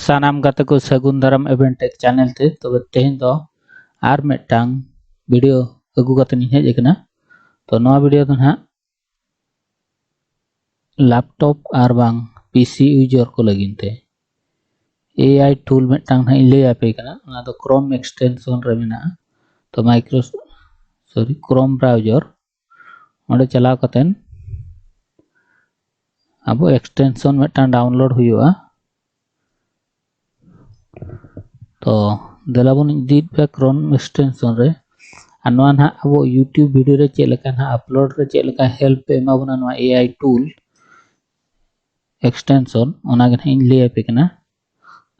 सानाम गाते को सगुन दाराम एवेंटेक चैनल ते तो तेहें दो आर मिदटांग वीडियो अगु काते नि हेज एकना तो नवा वीडियो दो ना लैपटॉप आर बांग पीसी यूजर को लगिनते एआई टूल मिदटांग ना इले आपे कना ना तो क्रोम एक्सटेंशन रे मेना तो क्रोम ब्राउजर ओंडे चलाव कातेन अब एक्सटेंशन मिदटांग डाउनलोड हुआ तो देलाबन इदित पे क्रोम एक्सटेंशन रे अनवा ना अब यूट्यूब वीडियो रे चेलका ना अपलोड रे चेलका हेल्प पे एमाबना नवा एआई टूल एक्सटेंशन ओना गे इन ले पे कना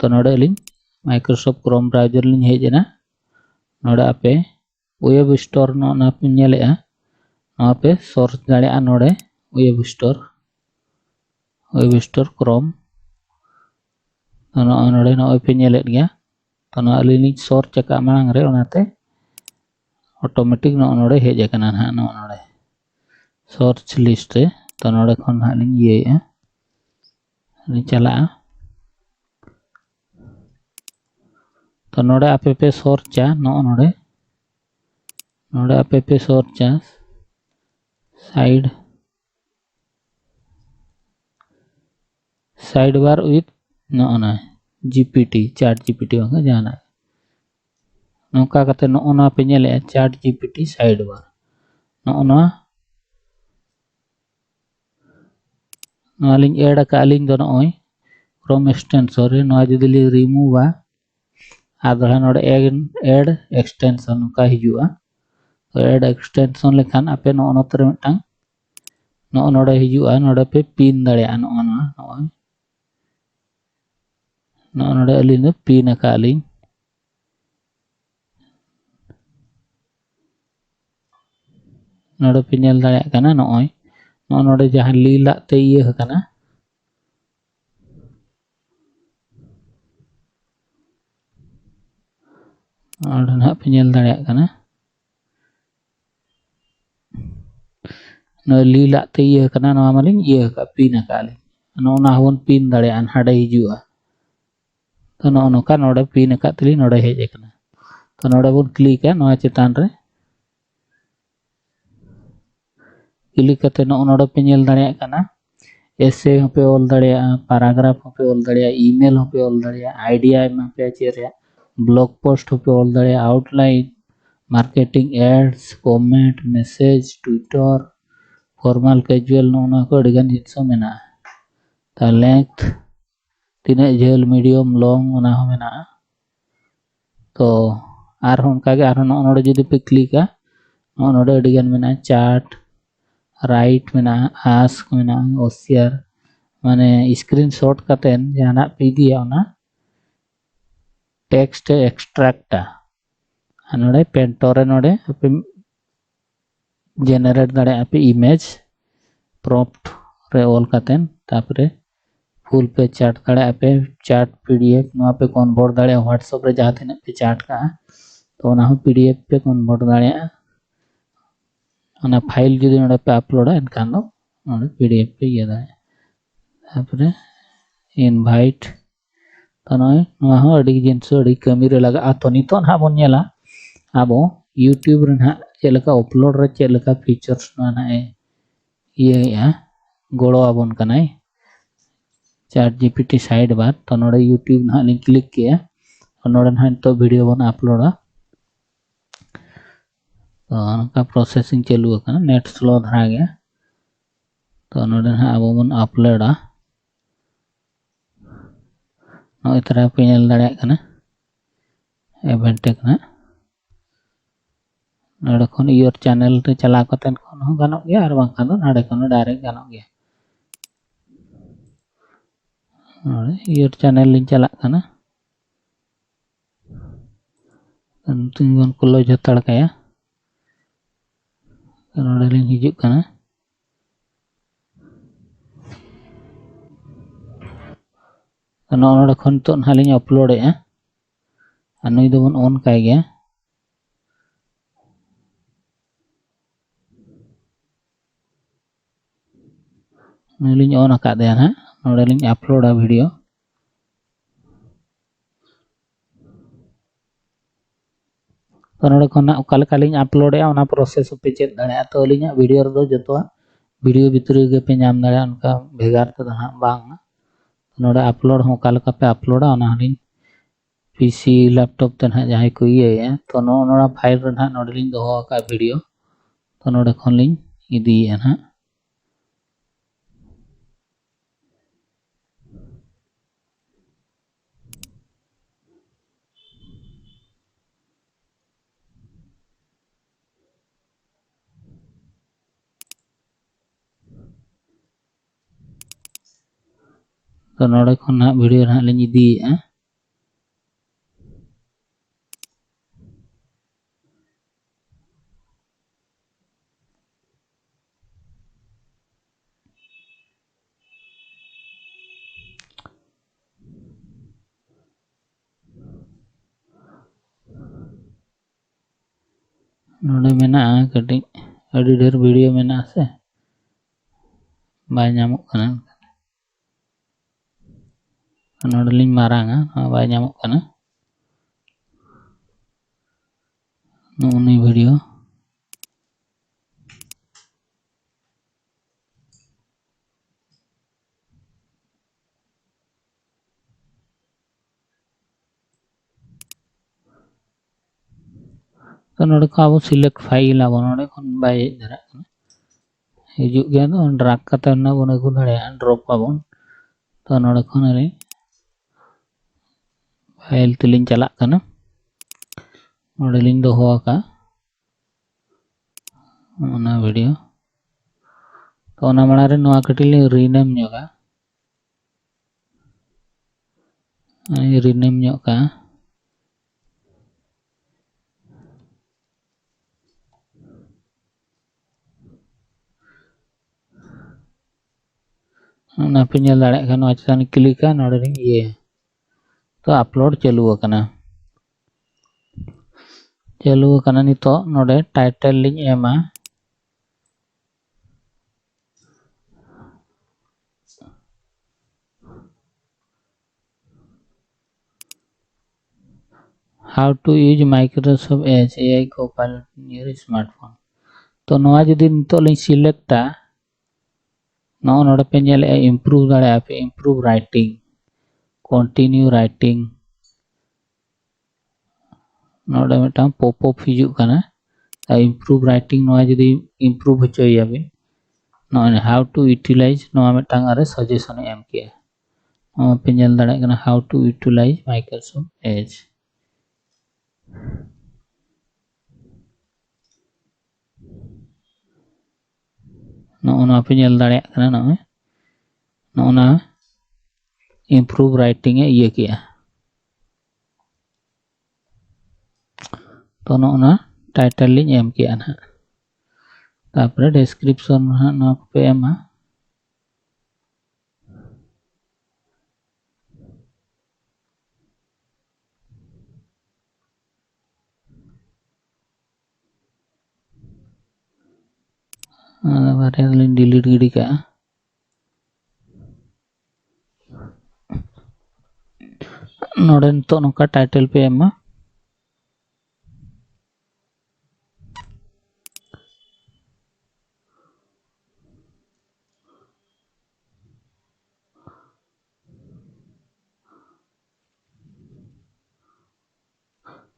तो नोडे link Microsoft Chrome browser link हेजना नोडे आपे वेब स्टोर नो ना पे नेलेआ नवा पे सर्च दाड़े नोडे वेब स्टोर क्रोम नोडे नो पे नेले गया तो ना लिंक सर्च का मांग रे ओनाते ऑटोमेटिक नोडे हेज कना ना नोडे सर्च लिस्ट रे तो नोडे खन हा लिंक ये चला तो नोडे आपे पे सर्च नोडे आपे पे सर्च साइड बार विथ नोना जीपीटी चैट जीपीटी वांगा जाना नोका कते नोना पे नेले चैट जीपीटी साइड बार नोना लिंक ऐड का लिंक दो नोय क्रोम एक्सटेंशन रे नोआ जदी लि रिमूव आधा नोडे ऐड एक्सटेंशन का हिजुआ तो ऐड एक्सटेंशन लेखान आपे नोनोतरे मिदटांग नोडे हिजुआ नोडे पे पिन दाड़े नोडे अलिंग पिन का लिंक नोडे पे नेल दाड़े कना नोय नोडे जहां लीला ते ये कना नोडे ना पे नेल दाड़े कना नो लीला ते ये कना नोआ मालिंग ये का पिन का लिंक नोना होन पिन दाड़े हाडे हिजुआ तो नोका नोडे पिन का तली नोडे हेज कना तो नोडे बन क्लिक नोआ चेतान रे क्लिक करते नोडे पे नेल दाड़े कना एसे पे ऑल दाड़े पैराग्राफ पे ऑल दाड़े ईमेल पे ऑल दाड़े आइडिया में पे चेरे ब्लॉग पोस्ट पे ऑल दाड़े outline marketing ads comment message Twitter formal casual नोना को अडिगान जिनसो मेना ता लेंथ तीना झेल मीडियम लॉन्ग ओना हो मेना तो आर होनका गे आर नोडे जदी पे क्लिक नोडे अडिगान मेना चार्ट राइट मेना आस्क मेना ओसियर माने स्क्रीनशॉट कातेन जाना पे दिया ओना टेक्स्ट एक्सट्रैक्ट नोडे पेंटोरे नोडे पे जेनरेट दाड़े पे इमेज प्रॉम्प्ट रे ऑल कातेन तापरे फुल पे चार्ट दाड़े पे चार्ट पीडीएफ नोआ पे कन्वर्ट दाड़े व्हाट्सएप रे जहां तिना पे चार्ट का तो ओना हो पीडीएफ पे कन्वर्ट दाड़े ओना फाइल जदी नोडे पे अपलोड एनखान दो नोडे पीडीएफ पे ये दाड़े तापरे इनवाइट तो नोआ हो अडी जिनसो अडी कमी रे लगा तो नितो ना बन नेला आबो यूट्यूब रे ना चेलका अपलोड रे चेलका फीचर्स ना ये गोड़ो आबन कनाय चैट जीपीटी साइड बार तो नोडे यूट्यूब ना लिंक क्लिक किया और नोडे ना तो वीडियो बन अपलोड तो उनका प्रोसेसिंग चालू करना नेट स्लो धरा गया तो नोडे ना अब बन अपलोड नोय तरह पे नेल दाड़े कना एवेंटेक ना नोडे खन योर चैनल रे चला कतेन खन हो गानो गया और बांखा दो नाडे खन डायरेक्ट गानो गया नोडे योर चैनल लिंक चला कना तुम बन क्लोज हतड़ काया नोडे लिंक हिजुग कना नोडे खन तो ना लिंक अपलोड अनुई दो बन ऑन काय गया लिंक ऑन का दे ना नोडे लिंक अपलोड वीडियो तो नोडे खन ओका लेका लिंग अपलोड है ओना प्रोसेस पे चेक दाड़े तो अलिंग वीडियो रो जतो वीडियो भितरी गे पे नाम दाड़े उनका भेगार तो हां बांग नोडे अपलोड हो ओका लेका पे अपलोडा ओना लिंग पीसी लैपटॉप ते ना जहां को ये तो नोडा फाइल रे ना नोडे लिंग दोहो का वीडियो तो नोडे खन लिंग इदी है ना तो नोडे खन ना वीडियो ना लिंग इदी है नोडे मेना कटी अड़ी ढेर वीडियो मेना से बाय नामो कना नोडे लिंग मारांगा बाय नामो कना नोनी वीडियो तो नोडे को अब सिलेक्ट फाइल अब नोडे खन बाय दरा हिजुग गया तो ड्रैग करते ना बन अगू दाड़े ड्रॉप पाबन तो नोडे खन रे फाइल तेलिंग चला कना नोडे लिंग दोहो का ओना वीडियो तो ओना माड़ा रे नोआ कटी लिंग रीनेम न्योगा रीनेम न्योगा ओना पे नेल दाड़े का नोआ चेतान क्लिका नोडे लिंग ये तो अपलोड चालू करना नितो नोडे टाइटल लिंग एमा how to use Microsoft Edge AI Copilot in your smartphone तो नोआ जदी नितो लिंग सिलेक्टा नो नोडे पे नेल इंप्रूव दाड़े पे इंप्रूव राइटिंग कंटिन्यू राइटिंग नोडे मिटा पॉपअप हिजुग कना इंप्रूव राइटिंग नोआ जदी इंप्रूव होचोया बिन नो हाउ टू यूटिलाइज नोआ मिटा अरे सजेशन एम के नो पे नेल दाड़े कना how to utilize Microsoft Edge नो पे नेल दाड़े कना नो इंप्रूव राइटिंग है ये किया तो नो टाइटल लिंग एम किया ना तापरे डिस्क्रिप्शन ना पे एमा बारे लिंग डिलीट गिडी का नोडे तो नोका टाइटल पे एमा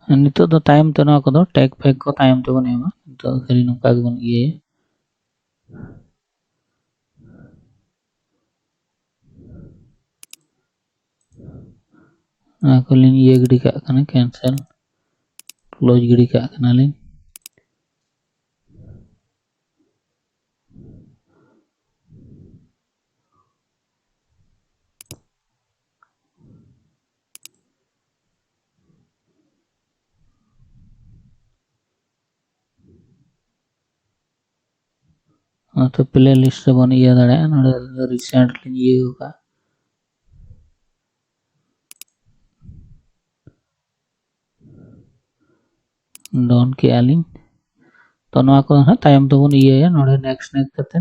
नितो दो टाइम तो ना को टैग फैग को टाइम तो बने एमा तो खाली नोका बन ये को लिंग ये गिडी का कना कैंसिल क्लोज गिडी का कना लिंग तो प्ले लिस्ट से बन ये दाड़े नोडे रिसेंट लिंग ये होगा डॉन के आलिंग तो नोआ को ना टाइम तो बन ये नोडे नेक्स्ट नेक्स्ट करते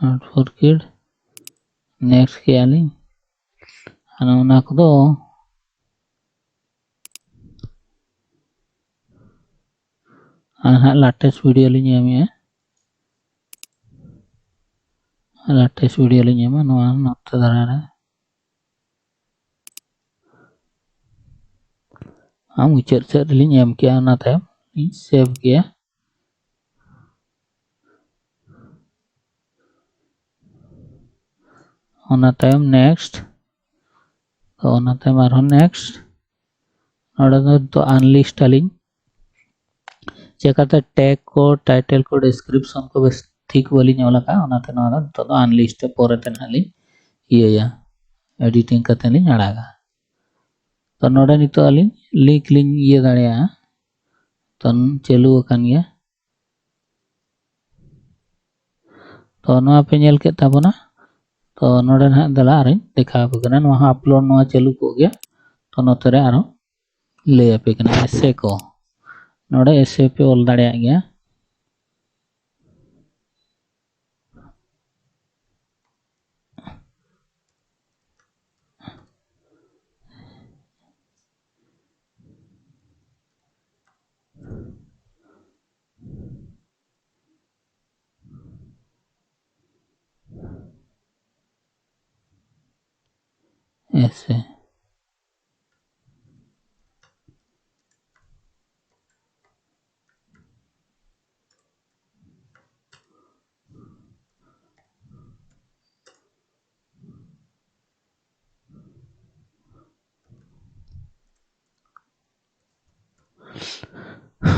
नॉट फॉर किड नेक्स्ट के आलिंग ᱚᱱᱟ ᱠᱚᱫᱚ ᱦᱟᱸᱜ ᱞᱟᱴᱮᱥᱴ ᱵᱷᱤᱰᱤᱭᱳ ᱞᱤᱧ ᱮᱢᱮᱜᱼᱟ, ᱞᱟᱴᱮᱥᱴ ᱵᱷᱤᱰᱤᱭᱳ ᱞᱤᱧ ᱮᱢᱟ ᱱᱚᱣᱟ ᱱᱚᱛᱮ ᱫᱷᱟᱨᱟ ᱨᱮ ᱢᱩᱪᱟᱹᱫ ᱥᱮᱫ ᱨᱮᱞᱤᱧ ᱮᱢ ᱠᱮᱜᱼᱟ, ᱚᱱᱟ ᱛᱟᱭᱚᱢ ᱞᱤᱧ ᱥᱮᱵᱷ ᱠᱮᱜᱼᱟ। ᱚᱱᱟ ᱛᱟᱭᱚᱢ नेक्स्ट, तो ᱚᱱᱟ ᱛᱟᱭᱚᱢ ᱟᱨᱦᱚᱸ नेक्स्ट, ᱱᱚᱰᱮ ᱫᱚ अनलिस्ट आलिंग चेकाते टैग को टाइटल को डिस्क्रिप्शन को बस ठीक वाली ᱧᱚᱞ ᱟᱠᱟ ᱚᱱᱟᱛᱮ ᱱᱚᱣᱟ ᱫᱚ ᱱᱤᱛᱚᱜ ᱫᱚ अनलिस्ट ᱯᱚᱨᱮ ᱛᱮ ᱱᱟᱦᱟᱜ ᱞᱤᱧ ᱤᱭᱟᱹᱭᱟ एडिटिंग ᱠᱟᱛᱮ ᱞᱤᱧ ᱟᱲᱟᱜᱟ। तो नोडे नितोग आलिंग लिंक लिंग इया दाड़ेया, तो चालू अकान गया। तो नोआ पे नेल के ताबोना, तो नोडे ना दला आरिन देखा पे कना नोआ अपलोड नोआ चालू को गया। तो नोते रे आरो ले पे कना एसे को नोडे एसे पे ऑल दाड़ेया गया। ऐसे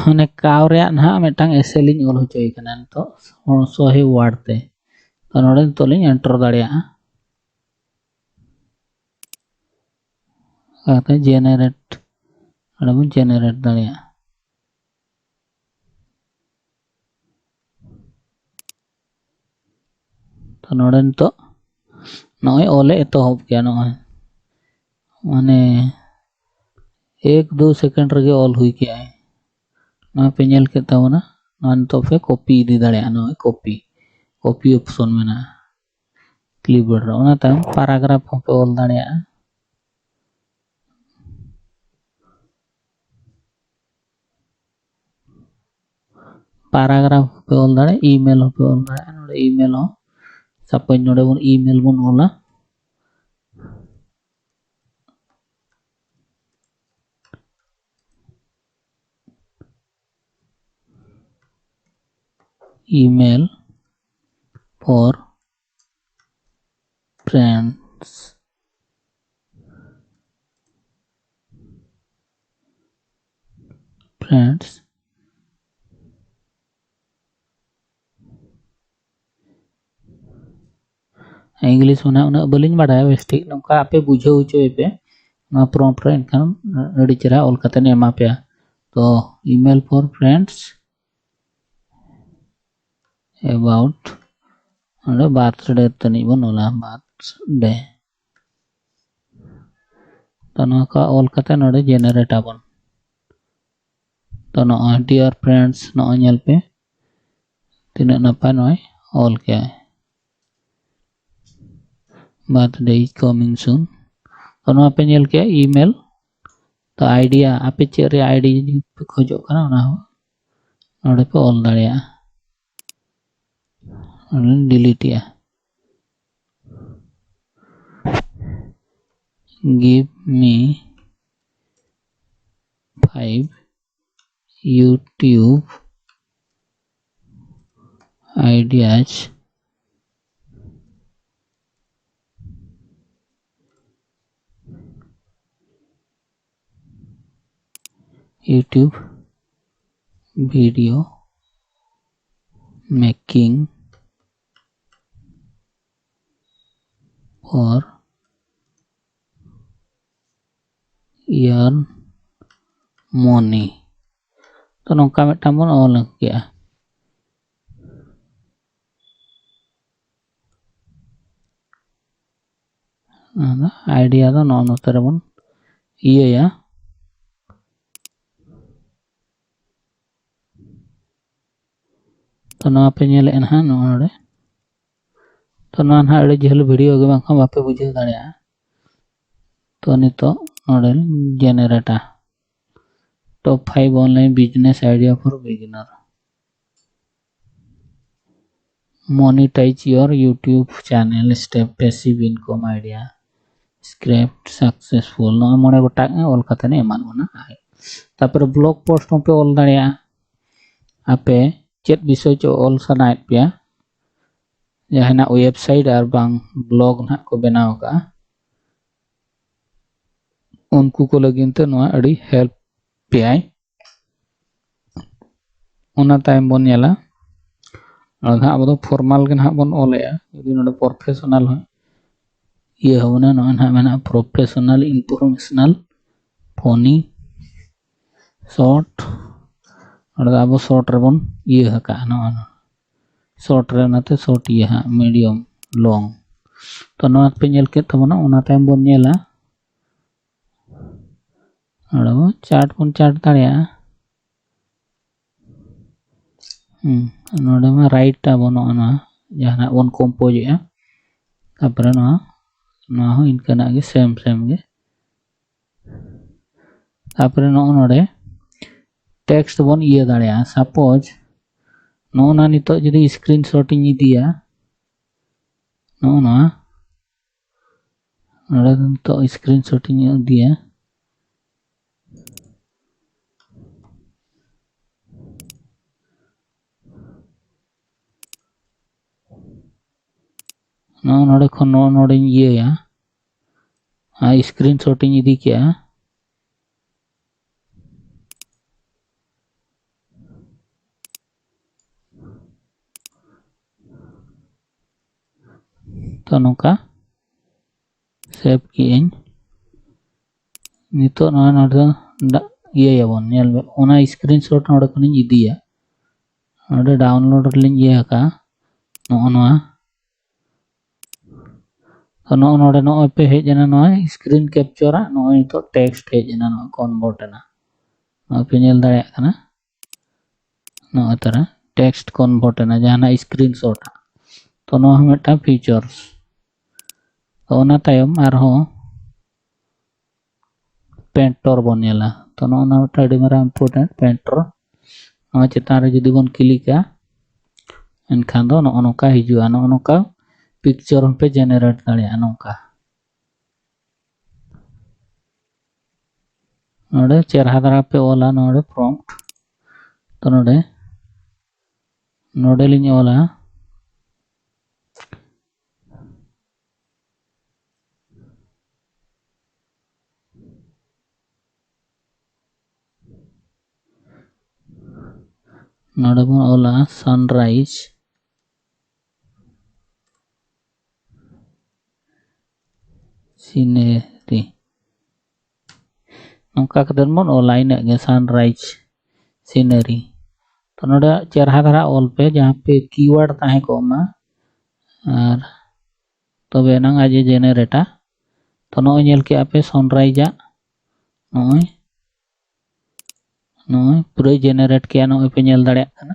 ᱚᱱᱮ ᱠᱟᱣ ᱨᱮᱭᱟᱜ ᱱᱟᱦᱟᱜ ᱢᱤᱫᱴᱟᱝ ᱮᱥᱮ ᱞᱤᱧ ᱚᱞ ᱦᱚᱪᱚᱭ ᱠᱟᱱᱟ ᱱᱤᱛᱚᱜ 100 ᱣᱟᱨᱰ ᱛᱮ। तो नोडे नितोग लिᱧ एंटर दाड़ेया आते जेनरेट नोडे बन जेनरेट दाड़ेया। तो नोडे नितोग नॉय ओले एतोहब गया नॉय माने 1-2 सेकंड रगे ऑल हुई गया है। नॉय पे नेल के ताबोना नॉय नितोग पे कॉपी इदी दाड़ेया नॉय कॉपी ऑप्शन मेना क्लिपबोर्ड रे ओना तायम पैराग्राफ पे ऑल दाड़ेया। पैराग्राफ पे ऑल दाड़े ईमेल पे ऑल दाड़े नोडे ईमेल हो सपोज नोडे बन ईमेल बन Ola email for friends English में उना बलिंग बाड़ा बेस्टिक नौका आपे बुझे उचोय पे ना प्रॉम्प्ट रे इनखान अड़ी चेहरा ऑल कते ने एमा पे। तो ईमेल फॉर फ्रेंड्स अबाउट नोडे बर्थडे तनी बन ओला बर्थडे। तो नौका ऑल कते नोडे जेनरेट आबन। तो नो डियर फ्रेंड्स नो नेल पे तीना नपाय नॉय ऑल क्या है बर्थडे इज कमिंग सून। तो नोआ पे नेल के ईमेल तो आइडिया आपे चेक रे आईडी पे खोजो कना ना नोडे पे ऑल दाड़ेया डिलीट या give me 5 YouTube ideas YouTube video making for earn money। तो नौका मिट्टां बन ऑल किया। आइडिया दो नौ नोतरे बन इये या तो नवा पे नेल एनहा नोडे तो ना ना अड़ी झेल वीडियो के बाखा बापे बुझे दाड़ेया। तो नितो नोडे जेनरेटा top 5 online business idea for beginner monetize your YouTube channel step passive income idea script successful no mone gotak ol katane eman bona tapore blog post pe ol daria ape chet bisoy cho ol sanaet pia jahana website ar bang blog na ko benaw ka unku ko lagin te no adi help pi ona time bon yala आधा अब तो formal के ना बन ओले यदि node professional है ये होना न ना मैंने प्रोफेशनल इंफॉर्मेशनल फनी शॉर्ट और अब शॉर्ट रे बन ये हका न शॉर्ट रे नाते शॉर्ट ये हा मीडियम लॉन्ग तो नोट पे नेल के तब ना ओना टाइम बन नेला और चार्ट बन चार्ट दाड़िया नोडे में right tabon ona jahana on compose ya tapore no ho inkana ge same ge tapore no node text bon iye dareya suppose no na nito jodi screenshot ini idiya no na node nito screenshot ini idiya no node khon no node iye ya screenshot ini idi kya तो नौका save किए नितो ये याबन nail ओना screenshot नोडे खनि इदिया नोडे download link ये का नोआ तो नोडे नो पे हे जना नो स्क्रीन कैप्चर नो तो टेक्स्ट हे जना नो कन्वर्ट ना नो पे नेल दाड़े kana नो तरा टेक्स्ट कन्वर्ट ना जहाना स्क्रीनशॉट तो नो हमेटा फीचर्स तो ना तायम आरो पेंटर बनेला तो नो ना अडी मारा इंपोर्टेंट पेंटर नो चेतान रे जदी बन क्लिका एनखान दो नो नोका हिजुआ नो नोका पिक्चर पे जेनरेट दाड़िया नोका नोडे चेहरा दरा पे ओला नोडे प्रॉम्प्ट तो नोडे लिंग ओला नोडे बन ओला सनराइज सीनरी नोका कदन मन ऑनलाइन के सनराइज सीनरी तो नोडे चेहरा दरा ऑल पे जहां पे कीवर्ड ताहे को मा और तबे नंग आज जेनरेटा तो नो नेल के आपे सनराइज नो पूरे जेनरेट के नो पे नेल दाड़े kana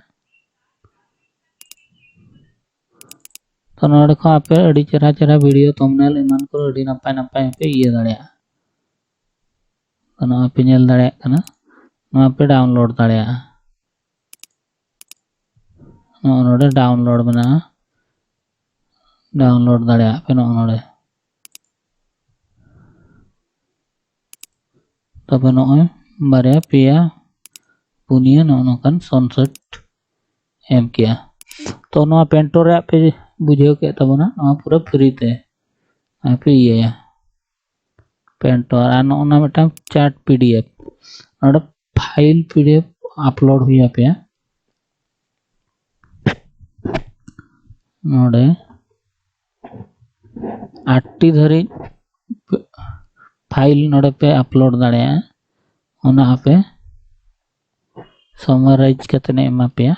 तो नोडे को आपे अडी चेहरा चेहरा वीडियो थंबनेल इमान को अडी नपाय नपाय पे ये दाड़े तो नो पे नेल दाड़े kana नो पे डाउनलोड दाड़े नो नोडे डाउनलोड बना डाउनलोड दाड़े पे नो नोडे तब नो बारे पिया पुनिया नो नोकन सनसेट एम किया तो नो पेंटर पे बुझे के तबना नो पूरा फ्री ते पे ये पेंटर आ नो ना मेटा चार्ट पीडीएफ नोडे फाइल पीडीएफ अपलोड हुई पे नोडे 8 धरी फाइल नोडे पे अपलोड दाड़े ओना पे समराइज कतने एमा पे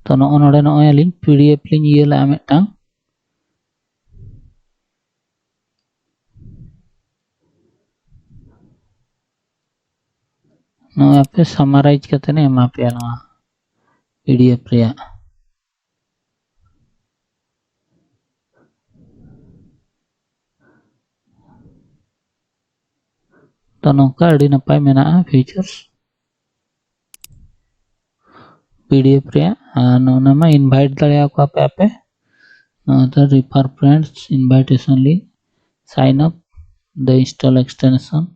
तो नोडे नो लिंक पीडीएफ लिंक ये ला मेटा नो पे समराइज कतने एमा पे नो पीडीएफ रे तो नौका अड़ी नपाय मेना फीचर्स पीडीएफ रे नोना मा इनवाइट दाड़िया को आपे आपे तो refer friends invitation link sign up the install extension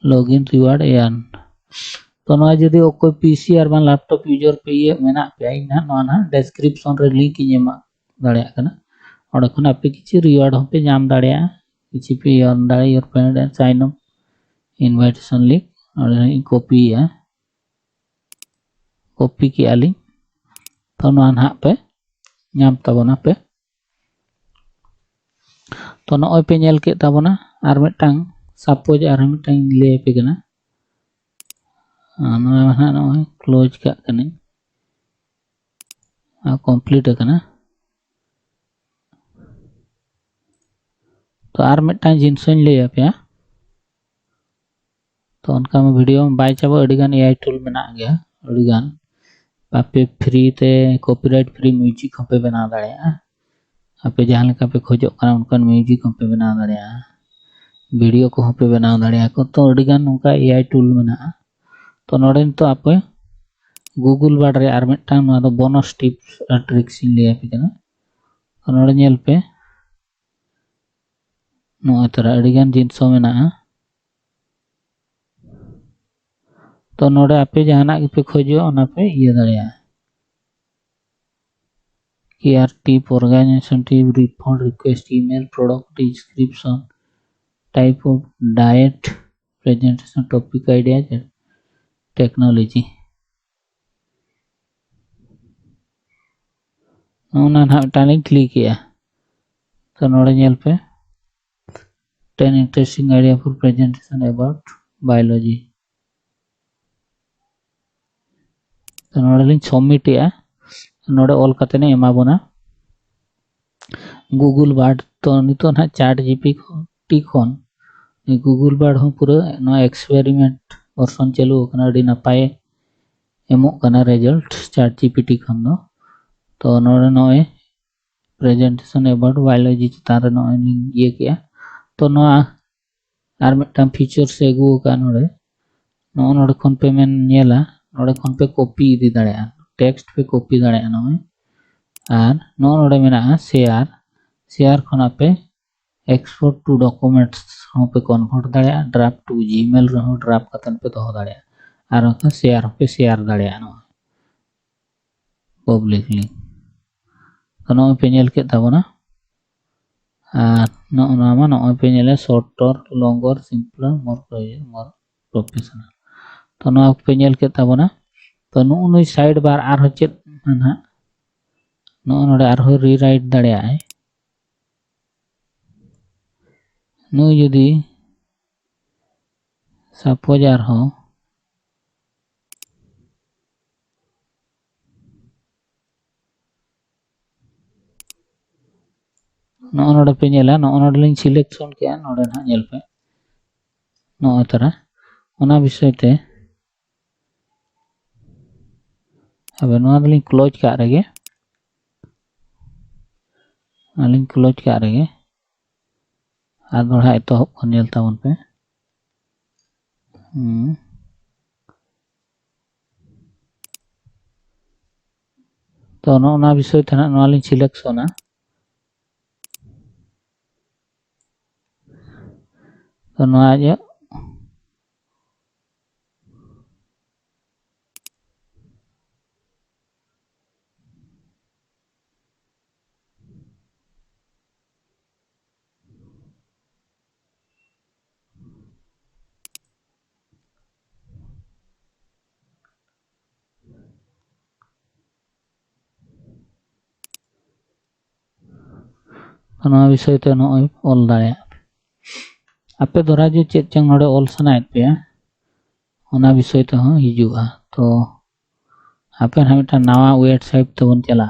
login reward एन तो ना जदि कोई पीसी और लैपटॉप यूजर पे ये मेना पे इन ना डिस्क्रिप्शन रे लिंक इन एमा दाड़िया कना और खन आपे किछि रिवार्ड होपे जाम दाड़िया किछि पे अर्न दाड़िया your friend and sign up invitation link और कॉपी है कॉपी की आली तो ना पे नाम ताबोना पे तो नॉय पे नेल के ताबोना आर मिटांग सपोज आर मिटांग ले पे कना नॉय क्लोज का कने कंप्लीट कना तो आर मिटांग जिनसों ले पे तो उनका में वीडियो में बाय चाबो अडिगान एआई टूल मेना गया अडिगान आपे फ्री ते कॉपीराइट फ्री म्यूजिक होपे बना दाड़िया आपे जहां लेका पे खोजो कना उनका म्यूजिक होपे बना दाड़िया वीडियो को होपे बना दाड़िया को तो अडिगान उनका एआई टूल मेना तो नोडे तो आपे गूगल बार रे आर मिटांग ना दो बोनस टिप्स और ट्रिक्स इन ले पे कना तो नोडे नेल पे नो तरा अडिगान जिनसो मेना तो नोडे आपे जहाना पे खोजो ओना पे ये दाड़िया केआर tip organization tip refund request email product description type of diet presentation topic idea technology ओना ना टालिंग क्लिक किया तो नोडे नेल पे 10 interesting idea for presentation about biology तो नोडे लिंक सबमिट या नोडे ऑल कते ने एमा बोना गूगल बार्ड तो नितो ना चैट जीपीटी खन गूगल बार्ड हो पूरा ना एक्सपेरिमेंट वर्सन चालू कना अडी नपाय एमो कना रिजल्ट चैट जीपीटी खन दो तो नोडे नोए प्रेजेंटेशन अबाउट बायोलॉजी चितार नोए लिंक ये किया तो नो आर मिटम फीचर से गु का नोडे नो नोडे खन पे मेन नेला नोडे खन पे कॉपी इदी दाड़िया टेक्स्ट पे कॉपी दाड़िया नोए आर नोडे मेना शेयर शेयर खना पे एक्सपोर्ट टू डॉक्यूमेंट्स हो पे कन्वर्ट दाड़िया ड्राफ्ट टू जीमेल रहो ड्राफ्ट कतन पे दोहो दाड़िया आर का शेयर पे शेयर दाड़िया नो पब्लिकली तो नो पे नेल के ताबोना आर नो पे नेले शॉर्टर लॉन्गर सिंपलर मोर प्रोफेशनल तो नो पे नेल के ताबोना तो नो साइड बार आर हो चेत ना नो नोडे आर हो रीराइट दाड़िया नो यदि सपोज आर हो नोडे पे नेला नोडे लिंग सिलेक्शन के नोडे ना नेल पे नो तरा ओना विषय ते अब नोआ लिंग क्लोज का रेगे लिंग क्लोज का रेगे आर दोड़ा एतहब खन नेल ताबन पे तो नोना विषय थे ना नोआ लिंग सिलेक्शना तो नोआ जे नोआ विषय ते नोय ऑल दाड़िया आपे धरा जो चेक चंग नोडे ऑल सनायत पे ओना विषय ते हो हिजुआ तो आपे ना मिटा नवा वेबसाइट तबन चला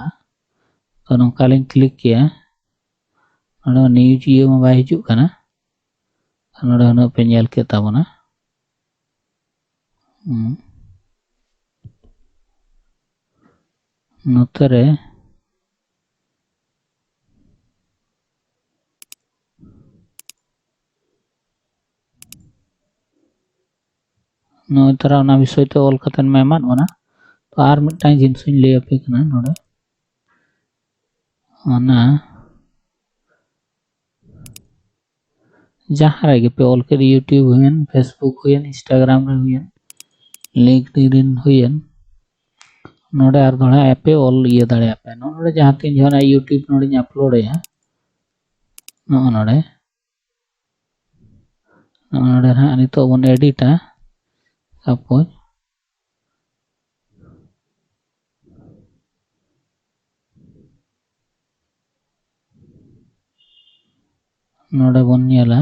तो नोका लिंग क्लिक किया नोडे न्यूज ये में बाय हिजु कना नोडे न पे नेल के ताबोना नोतरे नोय तारा ओना विषय ते ऑल कतन में एमाद बना तो आर मिटाई जिनिस लay आपे कना नोडे ओना जहाँ रेगे पे ऑल के यूट्यूब हुयन फेसबुक हुयन इंस्टाग्राम रे हुयन लिंक्डइन हुयन नोडे आर दोड़ा एपे ऑल ये दाड़े आपे नोडे जहाँ तीन जहाँ यूट्यूब नोडे अपलोड है नोडे नोडे हाँ नितो बन एडिटा सपोज नोडे बन नेला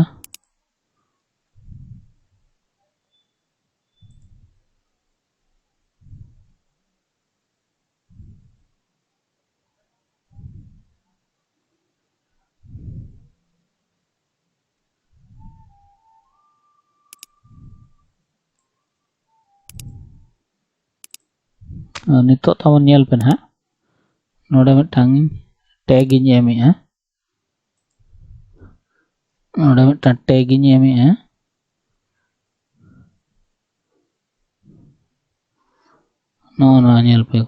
नितो तबन नेल पे हाँ नोडे मिटांग टैग इन एमे है नोडे मिटांग टैग इन एमे है नो नेल पे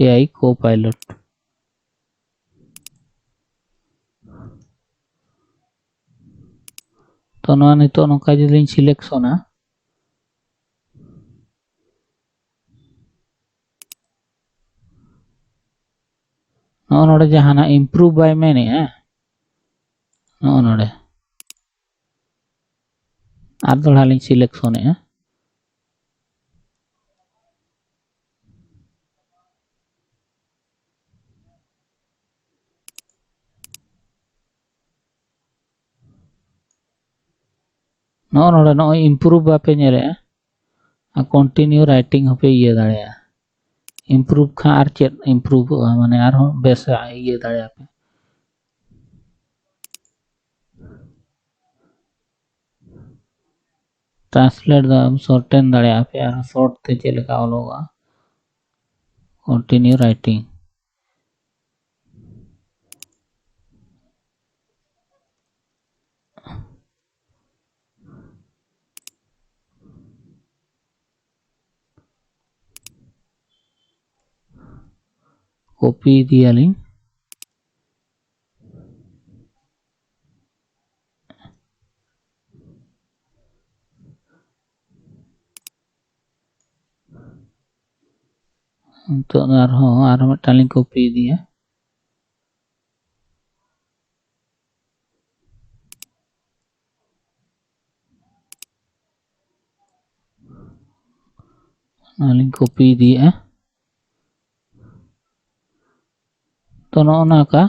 एआई को पायलट तो नोआ नितो नोका जलिन सिलेक्शना नोडे जहाना इम्प्रूव बाय मेने है नोडे आर दोड़ा लिन सिलेक्शन है नोडे नो इम्प्रूव बापे नेरे कंटिन्यू राइटिंग होपे ये दाड़े इम्प्रूव खा आर चेत इम्प्रूव माने आर हो बेस ये दाड़े पे ट्रांसलेट द शॉर्टन दाड़े पे आर शॉर्ट ते चेलका ओलोगा कंटिन्यू राइटिंग कॉपी दिया लिंक तो आर मिटाली कॉपी दिया नाली कॉपी दिया तो नोना का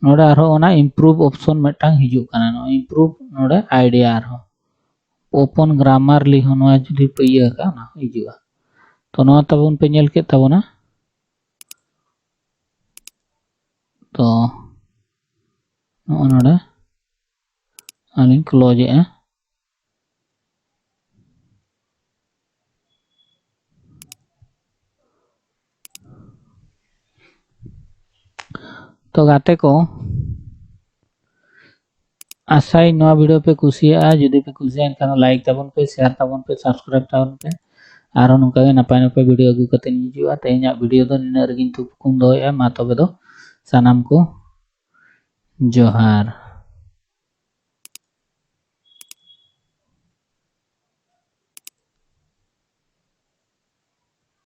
नोडे आरो ओना इम्प्रूव ऑप्शन मिटांग हिजू काना नो इम्प्रूव नोडे आइडिया आरो ओपन ग्रामरली होनवा जुदी पे इया का ना हिजुआ तो नोआ तबन पे नेल के तबना तो नोडे आलिंग क्लोज है तो गाते को आशा नवा वीडियो पे कुसिया जुदी पे कुसिया एनखान लाइक ताबन पे शेयर ताबन पे सब्सक्राइब ताबन पे आरो नोंका गे नपाय नपाय वीडियो अगु कते निजुआ तेहना वीडियो दो निना रगिन तुकुम दोया मा तबे दो सानाम को जोहार।